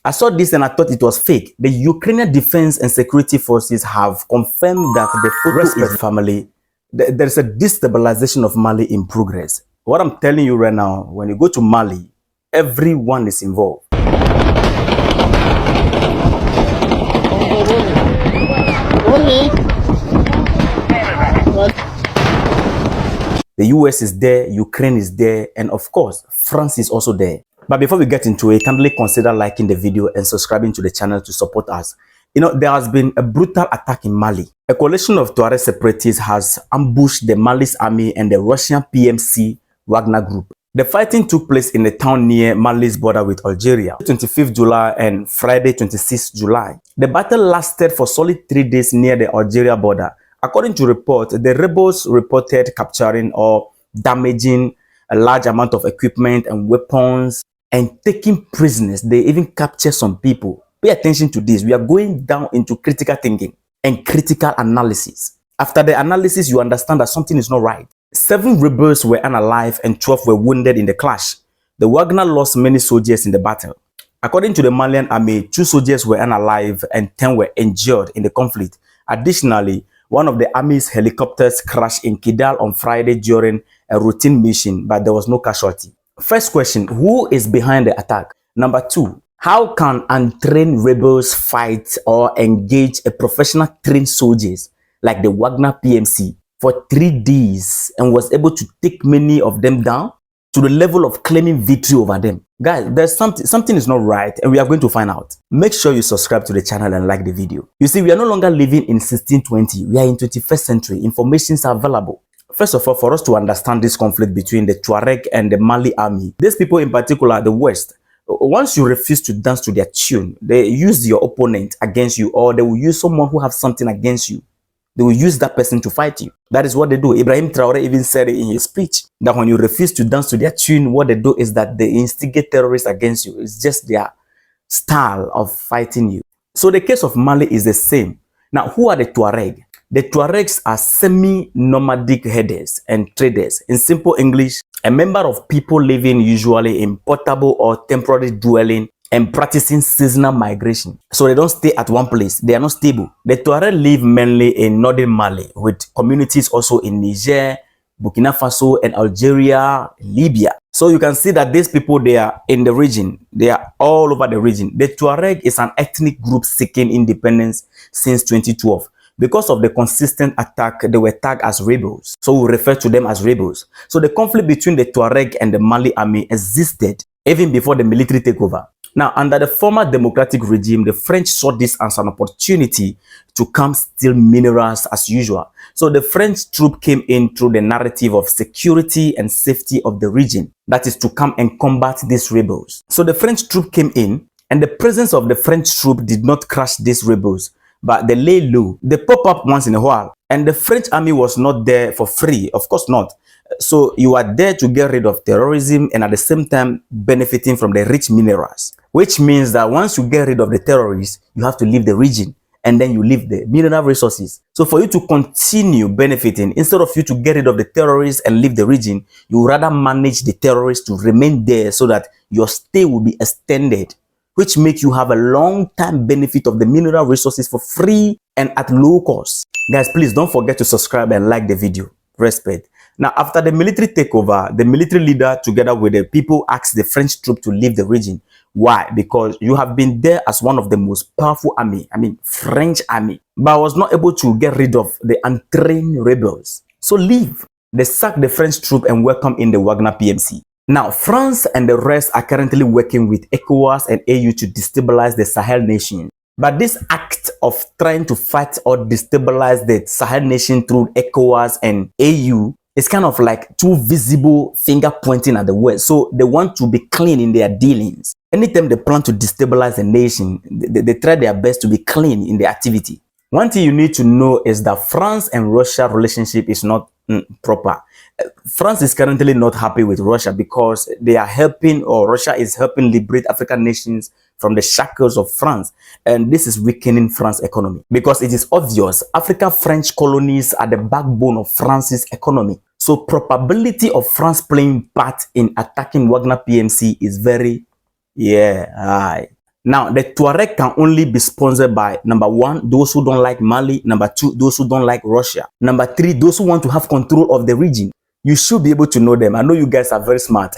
I saw this and I thought it was fake. The Ukrainian Defense and Security Forces have confirmed that the photo is family. There's a destabilization of Mali in progress. What I'm telling you right now, when you go to Mali, everyone is involved. The US is there, Ukraine is there, and of course, France is also there. But before we get into it, kindly consider liking the video and subscribing to the channel to support us. You know, there has been a brutal attack in Mali. A coalition of Tuareg separatists has ambushed the Mali's army and the Russian PMC Wagner group. The fighting took place in a town near Mali's border with Algeria, 25th July and Friday, 26th July. The battle lasted for solid 3 days near the Algeria border. According to reports, the rebels reported capturing or damaging a large amount of equipment and weapons and taking prisoners. They even captured some people. Pay attention to this. We are going down into critical thinking and critical analysis. After the analysis, you understand that something is not right. 7 rebels were unalive and 12 were wounded in the clash. The Wagner lost many soldiers in the battle. According to the Malian army, 2 soldiers were unalive and 10 were injured in the conflict. Additionally, one of the army's helicopters crashed in Kidal on Friday during a routine mission, but there was no casualty. First question, who is behind the attack? Number 2, how can untrained rebels fight or engage a professional trained soldiers like the Wagner PMC for 3 days and was able to take many of them down to the level of claiming victory over them? Guys, there's something is not right, and we are going to find out. Make sure you subscribe to the channel and like the video. You see, we are no longer living in 1620. We are in 21st century. Informations are available. First of all, for us to understand this conflict between the Tuareg and the Mali army, these people in particular, the West, once you refuse to dance to their tune, they use your opponent against you, or they will use someone who has something against you. They will use that person to fight you. That is what they do. Ibrahim Traore even said it in his speech, that when you refuse to dance to their tune, what they do is that they instigate terrorists against you. It's just their style of fighting you. So the case of Mali is the same. Now, who are the Tuareg? The Tuaregs are semi-nomadic herders and traders. In simple English, a member of people living usually in portable or temporary dwelling and practicing seasonal migration. So they don't stay at one place. They are not stable. The Tuareg live mainly in northern Mali, with communities also in Niger, Burkina Faso, and Algeria, Libya. So you can see that these people, they are in the region. They are all over the region. The Tuareg is an ethnic group seeking independence since 2012. Because of the consistent attack, they were tagged as rebels. So we refer to them as rebels. So the conflict between the Tuareg and the Mali army existed even before the military takeover. Now, under the former democratic regime, the French saw this as an opportunity to come steal minerals as usual. So the French troop came in through the narrative of security and safety of the region. That is to come and combat these rebels. So the French troop came in, and the presence of the French troop did not crush these rebels, but they lay low. They pop up once in a while. And the French army was not there for free. Of course not. So you are there to get rid of terrorism and at the same time benefiting from the rich minerals. Which means that once you get rid of the terrorists, you have to leave the region. And then you leave the mineral resources. So for you to continue benefiting, instead of you to get rid of the terrorists and leave the region, you rather manage the terrorists to remain there so that your stay will be extended, which makes you have a long-time benefit of the mineral resources for free and at low cost. Guys, please don't forget to subscribe and like the video. Respect. Now, after the military takeover, the military leader together with the people asked the French troop to leave the region. Why? Because you have been there as one of the most powerful army, French army, but was not able to get rid of the untrained rebels. So leave. They sacked the French troop and welcome in the Wagner PMC. Now, France and the rest are currently working with ECOWAS and AU to destabilize the Sahel nation. But this act of trying to fight or destabilize the Sahel nation through ECOWAS and AU is kind of like too visible finger pointing at the West. So they want to be clean in their dealings. Anytime they plan to destabilize a nation, they try their best to be clean in their activity. One thing you need to know is that France and Russia relationship is not proper. France is currently not happy with Russia because they are helping, or Russia is helping liberate African nations from the shackles of France. And this is weakening France's economy because it is obvious African French colonies are the backbone of France's economy. So probability of France playing part in attacking Wagner PMC is very high. Now, the Tuareg can only be sponsored by, number one, those who don't like Mali. Number two, those who don't like Russia. Number three, those who want to have control of the region. You should be able to know them. I know you guys are very smart.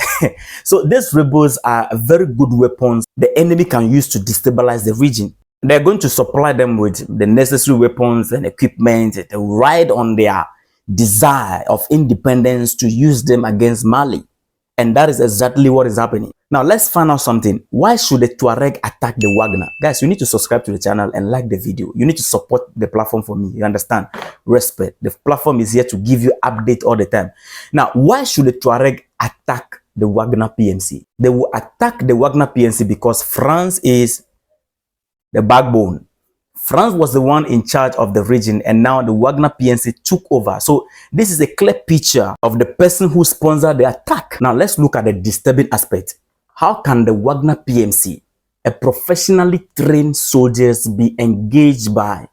So these rebels are very good weapons the enemy can use to destabilize the region. They're going to supply them with the necessary weapons and equipment. They ride on their desire of independence to use them against Mali. And that is exactly what is happening. Now, let's find out something. Why should the Tuareg attack the Wagner? Guys, you need to subscribe to the channel and like the video. You need to support the platform for me. You understand? Respect. The platform is here to give you update all the time. Now, why should the Tuareg attack the Wagner PMC? They will attack the Wagner PMC because France is the backbone. France was the one in charge of the region, and now the Wagner PNC took over. So this is a clear picture of the person who sponsored the attack. Now let's look at the disturbing aspect. How can the Wagner PMC, a professionally trained soldiers, be engaged by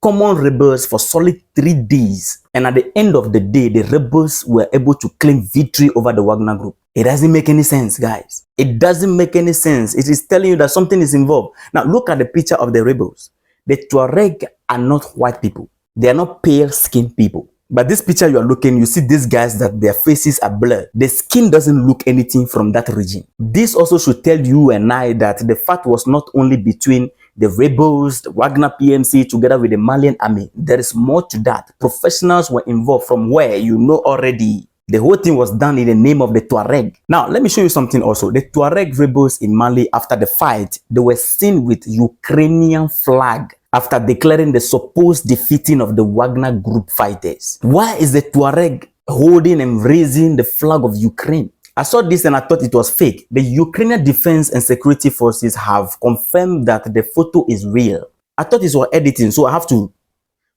common rebels for solid 3 days, and at the end of the day, the rebels were able to claim victory over the Wagner group? It doesn't make any sense, guys. It doesn't make any sense. It is telling you that something is involved. Now look at the picture of the rebels. The Tuareg are not white people. They are not pale-skinned people. But this picture you are looking, you see these guys that their faces are blurred. The skin doesn't look anything from that region. This also should tell you and I that the fight was not only between the rebels, the Wagner PMC, together with the Malian army. There is more to that. Professionals were involved from where you know already. The whole thing was done in the name of the Tuareg. Now, let me show you something also. The Tuareg rebels in Mali, after the fight, they were seen with Ukrainian flag after declaring the supposed defeating of the Wagner group fighters. Why is the Tuareg holding and raising the flag of Ukraine? I saw this and I thought it was fake. The Ukrainian Defense and Security Forces have confirmed that the photo is real. I thought it was editing, so I have to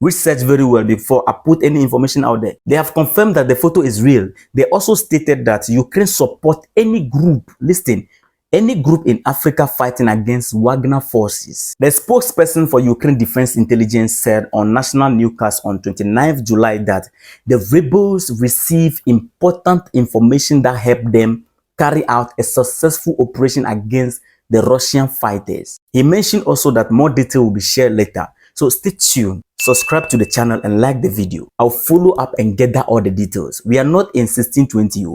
research very well before I put any information out there. They have confirmed that the photo is real. They also stated that Ukraine support any group, listen, any group in Africa fighting against Wagner forces. The spokesperson for Ukraine Defense Intelligence said on national newscast on 29th July that the rebels received important information that helped them carry out a successful operation against the Russian fighters. He mentioned also that more detail will be shared later. So stay tuned, subscribe to the channel and like the video. I'll follow up and gather all the details. We are not in 1620,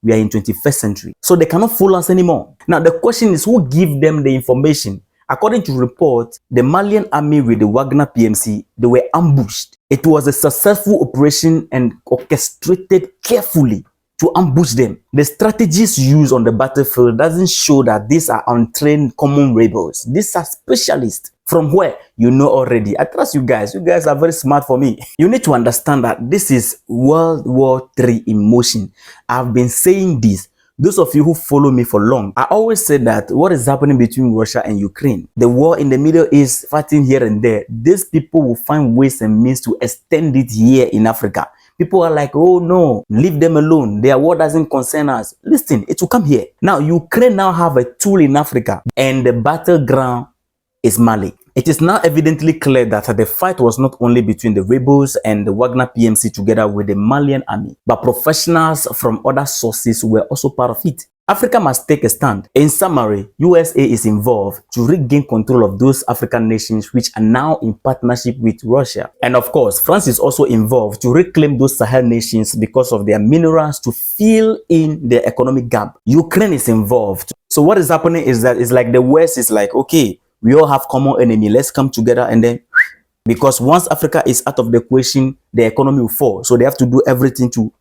we are in 21st century. So they cannot fool us anymore. Now the question is, who give them the information? According to reports, the Malian army with the Wagner PMC, they were ambushed. It was a successful operation and orchestrated carefully to ambush them. The strategies used on the battlefield doesn't show that these are untrained common rebels. These are specialists. From where you know already. I trust you guys. You guys are very smart for me. You need to understand that this is World War III in motion. I've been saying this. Those of you who follow me for long, I always say that what is happening between Russia and Ukraine, the war in the Middle East, fighting here and there, these people will find ways and means to extend it here in Africa. People are like, oh no, leave them alone. Their war doesn't concern us. Listen, it will come here. Now, Ukraine now have a tool in Africa, and the battleground is Mali. It is now evidently clear that the fight was not only between the rebels and the Wagner PMC together with the Malian army, but professionals from other sources were also part of it. Africa must take a stand. In summary, USA is involved to regain control of those African nations which are now in partnership with Russia. And of course, France is also involved to reclaim those Sahel nations because of their minerals to fill in the economic gap. Ukraine is involved. So what is happening is that it's like the West is like, okay, we all have common enemy. Let's come together, and then, because once Africa is out of the equation, the economy will fall. So they have to do everything to,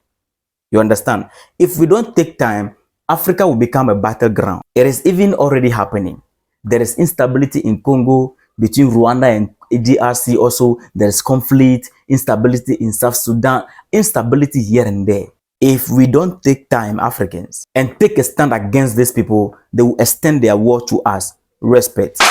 you understand? If we don't take time, Africa will become a battleground. It is even already happening. There is instability in Congo between Rwanda and DRC. Also, there is conflict, instability in South Sudan, instability here and there. If we don't take time, Africans, and take a stand against these people, they will extend their war to us. Respect.